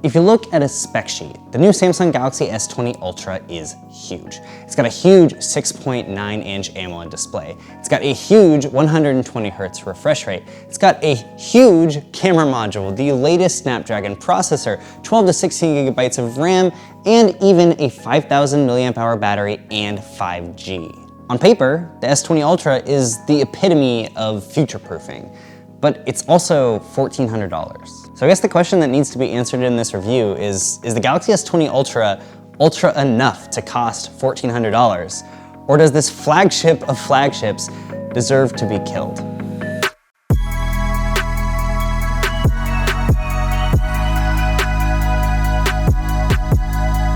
If you look at a spec sheet, the new Samsung Galaxy S20 Ultra is huge. It's got a huge 6.9-inch AMOLED display. It's got a huge 120 Hz refresh rate. It's got a huge camera module, the latest Snapdragon processor, 12 to 16 gigabytes of RAM, and even a 5,000 milliamp hour battery and 5G. On paper, the S20 Ultra is the epitome of future-proofing, but it's also $1,400. So I guess the question that needs to be answered in this review is the Galaxy S20 Ultra enough to cost $1,400? Or does this flagship of flagships deserve to be killed?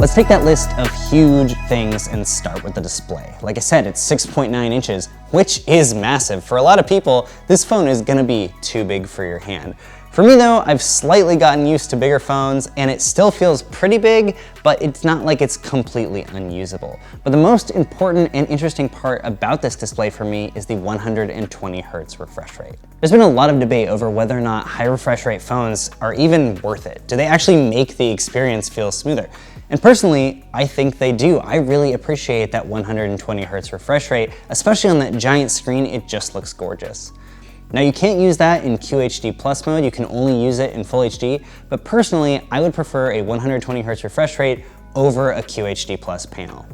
Let's take that list of huge things and start with the display. Like I said, it's 6.9 inches, which is massive. For a lot of people, this phone is gonna be too big for your hand. For me though, I've slightly gotten used to bigger phones and it still feels pretty big, but it's not like it's completely unusable. But the most important and interesting part about this display for me is the 120 Hz refresh rate. There's been a lot of debate over whether or not high refresh rate phones are even worth it. Do they actually make the experience feel smoother? And personally, I think they do. I really appreciate that 120 Hz refresh rate, especially on that giant screen, it just looks gorgeous. Now you can't use that in QHD Plus mode, you can only use it in Full HD, but personally, I would prefer a 120 Hz refresh rate over a QHD Plus panel.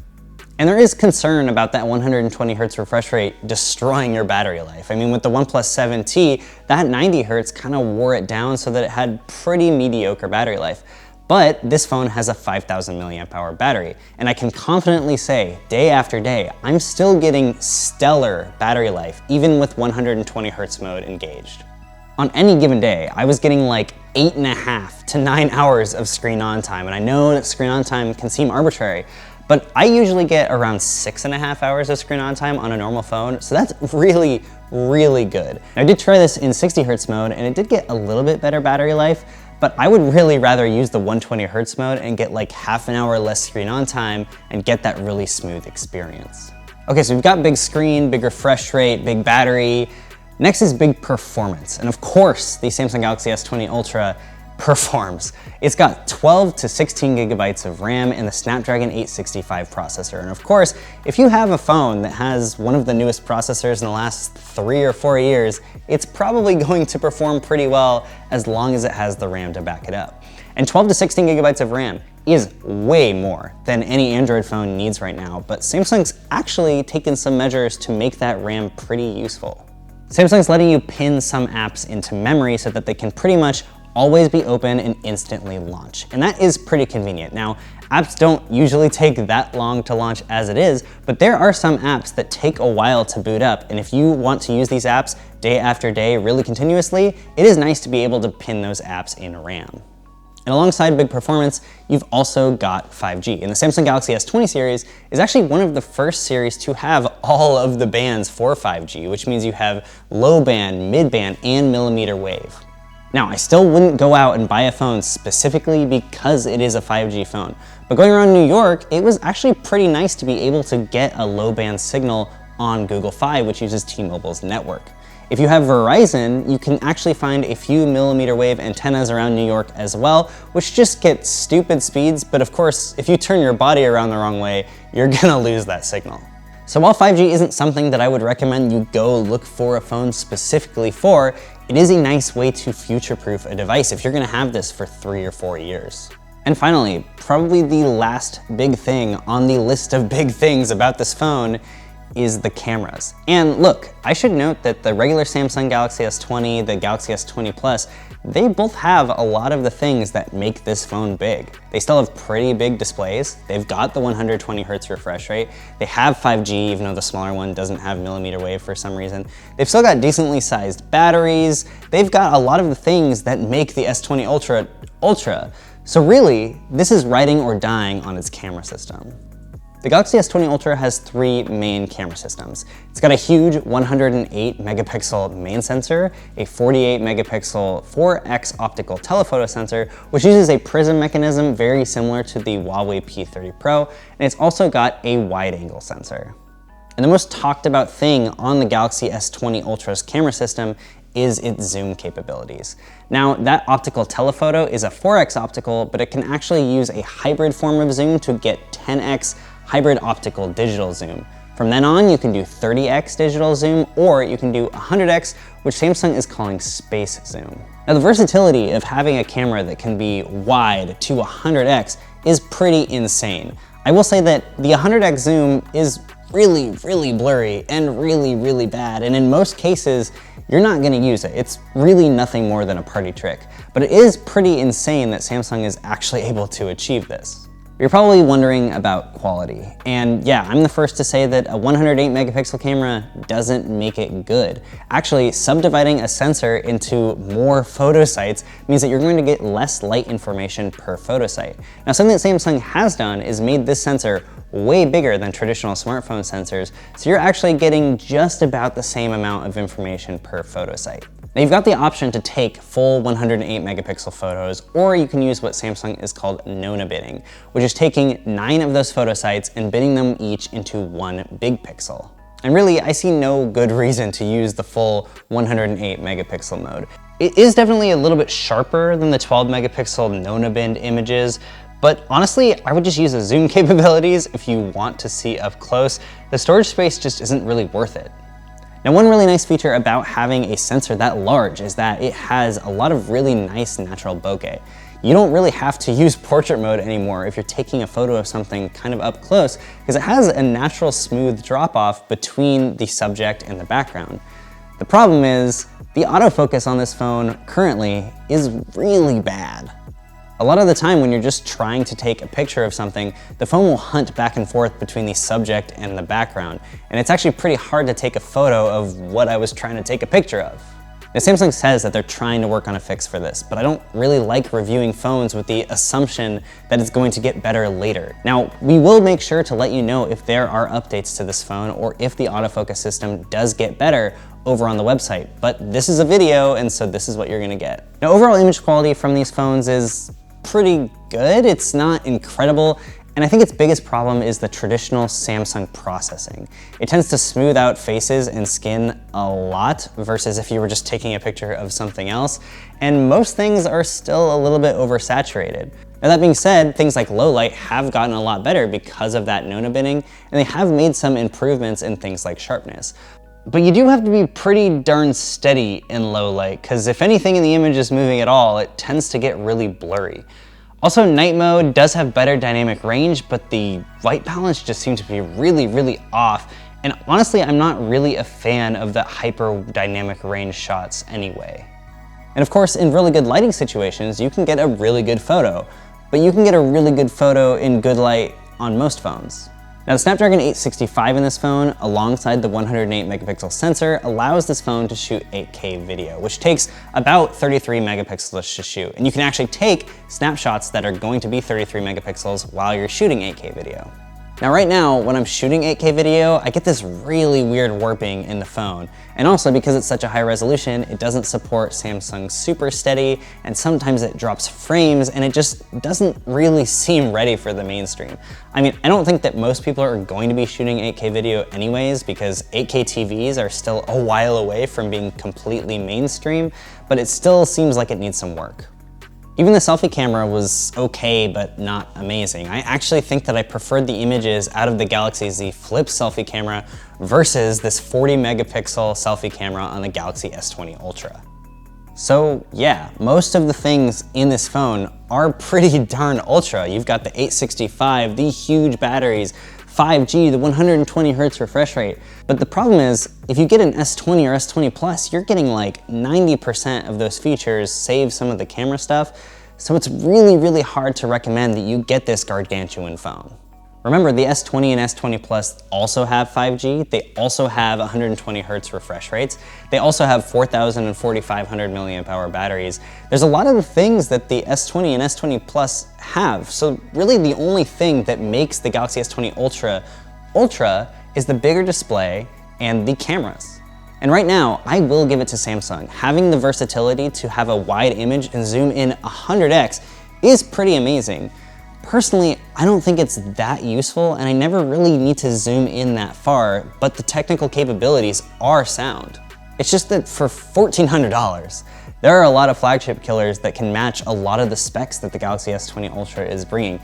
And there is concern about that 120 Hz refresh rate destroying your battery life. I mean, with the OnePlus 7T, that 90 Hz kind of wore it down so that it had pretty mediocre battery life. But this phone has a 5,000 milliamp hour battery, and I can confidently say, day after day, I'm still getting stellar battery life, even with 120 Hz mode engaged. On any given day, I was getting like 8.5 to 9 hours of screen on time, and I know that screen on time can seem arbitrary, but I usually get around 6.5 hours of screen on time on a normal phone, so that's really, really good. Now, I did try this in 60 Hz mode, and it did get a little bit better battery life, but I would really rather use the 120 Hz mode and get like half an hour less screen on time and get that really smooth experience. Okay, so we've got big screen, big refresh rate, big battery. Next is big performance. And of course, the Samsung Galaxy S20 Ultra performs. It's got 12 to 16 gigabytes of RAM and the Snapdragon 865 processor. And of course, if you have a phone that has one of the newest processors in the last 3 or 4 years, it's probably going to perform pretty well as long as it has the RAM to back it up. And 12 to 16 gigabytes of RAM is way more than any Android phone needs right now, but Samsung's actually taken some measures to make that RAM pretty useful. Samsung's letting you pin some apps into memory so that they can pretty much always be open and instantly launch. And that is pretty convenient. Now, apps don't usually take that long to launch as it is, but there are some apps that take a while to boot up. And if you want to use these apps day after day really continuously, it is nice to be able to pin those apps in RAM. And alongside big performance, you've also got 5G. And the Samsung Galaxy S20 series is actually one of the first series to have all of the bands for 5G, which means you have low band, mid band, and millimeter wave. Now, I still wouldn't go out and buy a phone specifically because it is a 5G phone, but going around New York, it was actually pretty nice to be able to get a low band signal on Google Fi, which uses T-Mobile's network. If you have Verizon, you can actually find a few millimeter wave antennas around New York as well, which just get stupid speeds, but of course, if you turn your body around the wrong way, you're gonna lose that signal. So while 5G isn't something that I would recommend you go look for a phone specifically for, it is a nice way to future-proof a device if you're gonna have this for 3 or 4 years. And finally, probably the last big thing on the list of big things about this phone is the cameras. And look, I should note that the regular Samsung Galaxy S20, the Galaxy S20 Plus, they both have a lot of the things that make this phone big. They still have pretty big displays. They've got the 120 Hz refresh rate. They have 5G, even though the smaller one doesn't have millimeter wave for some reason. They've still got decently sized batteries. They've got a lot of the things that make the S20 Ultra. So really, this is riding or dying on its camera system. The Galaxy S20 Ultra has 3 main camera systems. It's got a huge 108 megapixel main sensor, a 48 megapixel 4x optical telephoto sensor, which uses a prism mechanism very similar to the Huawei P30 Pro, and it's also got a wide angle sensor. And the most talked about thing on the Galaxy S20 Ultra's camera system is its zoom capabilities. Now, that optical telephoto is a 4x optical, but it can actually use a hybrid form of zoom to get 10x hybrid optical digital zoom. From then on, you can do 30x digital zoom, or you can do 100x, which Samsung is calling space zoom. Now, the versatility of having a camera that can be wide to 100x is pretty insane. I will say that the 100x zoom is really, really blurry and really, really bad, and in most cases, you're not gonna use it. It's really nothing more than a party trick. But it is pretty insane that Samsung is actually able to achieve this. You're probably wondering about quality. And yeah, I'm the first to say that a 108 megapixel camera doesn't make it good. Actually, subdividing a sensor into more photo sites means that you're going to get less light information per photo site. Now, something that Samsung has done is made this sensor way bigger than traditional smartphone sensors, so you're actually getting just about the same amount of information per photo site. Now, you've got the option to take full 108 megapixel photos, or you can use what Samsung is called Nona bidding, which is taking 9 of those photo sites and bidding them each into 1 big pixel. And really, I see no good reason to use the full 108 megapixel mode. It is definitely a little bit sharper than the 12 megapixel Nona bid images, but honestly, I would just use the zoom capabilities if you want to see up close. The storage space just isn't really worth it. Now, one really nice feature about having a sensor that large is that it has a lot of really nice natural bokeh. You don't really have to use portrait mode anymore if you're taking a photo of something kind of up close, because it has a natural smooth drop off between the subject and the background. The problem is the autofocus on this phone currently is really bad. A lot of the time when you're just trying to take a picture of something, the phone will hunt back and forth between the subject and the background, and it's actually pretty hard to take a photo of what I was trying to take a picture of. Now, Samsung says that they're trying to work on a fix for this, but I don't really like reviewing phones with the assumption that it's going to get better later. Now, we will make sure to let you know if there are updates to this phone or if the autofocus system does get better over on the website, but this is a video, and so this is what you're gonna get. Now, overall image quality from these phones is pretty good. It's not incredible, and I think its biggest problem is the traditional Samsung processing. It tends to smooth out faces and skin a lot versus if you were just taking a picture of something else, and most things are still a little bit oversaturated. Now, that being said, things like low light have gotten a lot better because of that Nona bidding, and they have made some improvements in things like sharpness. But you do have to be pretty darn steady in low light, because if anything in the image is moving at all, it tends to get really blurry. Also, night mode does have better dynamic range, but the white balance just seems to be really, really off. And honestly, I'm not really a fan of the hyper dynamic range shots anyway. And of course, in really good lighting situations, you can get a really good photo, but you can get a really good photo in good light on most phones. Now, the Snapdragon 865 in this phone, alongside the 108 megapixel sensor, allows this phone to shoot 8K video, which takes about 33 megapixels to shoot. And you can actually take snapshots that are going to be 33 megapixels while you're shooting 8K video. Now, right now, when I'm shooting 8K video, I get this really weird warping in the phone. And also, because it's such a high resolution, it doesn't support Samsung Super Steady, and sometimes it drops frames, and it just doesn't really seem ready for the mainstream. I mean, I don't think that most people are going to be shooting 8K video anyways, because 8K TVs are still a while away from being completely mainstream, but it still seems like it needs some work. Even the selfie camera was okay, but not amazing. I actually think that I preferred the images out of the Galaxy Z Flip selfie camera versus this 40 megapixel selfie camera on the Galaxy S20 Ultra. So yeah, most of the things in this phone are pretty darn ultra. You've got the 865, the huge batteries, 5G, the 120 Hz refresh rate. But the problem is, if you get an S20 or S20 Plus, you're getting like 90% of those features, save some of the camera stuff. So it's really, really hard to recommend that you get this gargantuan phone. Remember, the S20 and S20 Plus also have 5G. They also have 120 Hz refresh rates. They also have 4,000 and 4,500 milliamp hour batteries. There's a lot of the things that the S20 and S20 Plus have. So really the only thing that makes the Galaxy S20 Ultra is the bigger display and the cameras. And right now, I will give it to Samsung. Having the versatility to have a wide image and zoom in 100x is pretty amazing. Personally, I don't think it's that useful, and I never really need to zoom in that far, but the technical capabilities are sound. It's just that for $1,400, there are a lot of flagship killers that can match a lot of the specs that the Galaxy S20 Ultra is bringing.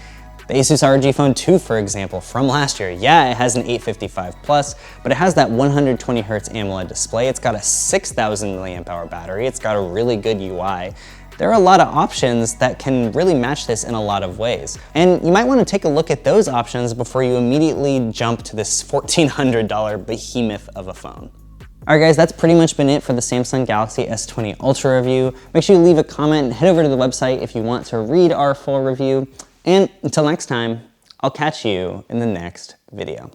The Asus ROG Phone 2, for example, from last year, yeah, it has an 855 Plus, but it has that 120 Hz AMOLED display, it's got a 6,000 mAh battery, it's got a really good UI. There are a lot of options that can really match this in a lot of ways. And you might want to take a look at those options before you immediately jump to this $1,400 behemoth of a phone. Alright guys, that's pretty much been it for the Samsung Galaxy S20 Ultra review. Make sure you leave a comment and head over to the website if you want to read our full review. And until next time, I'll catch you in the next video.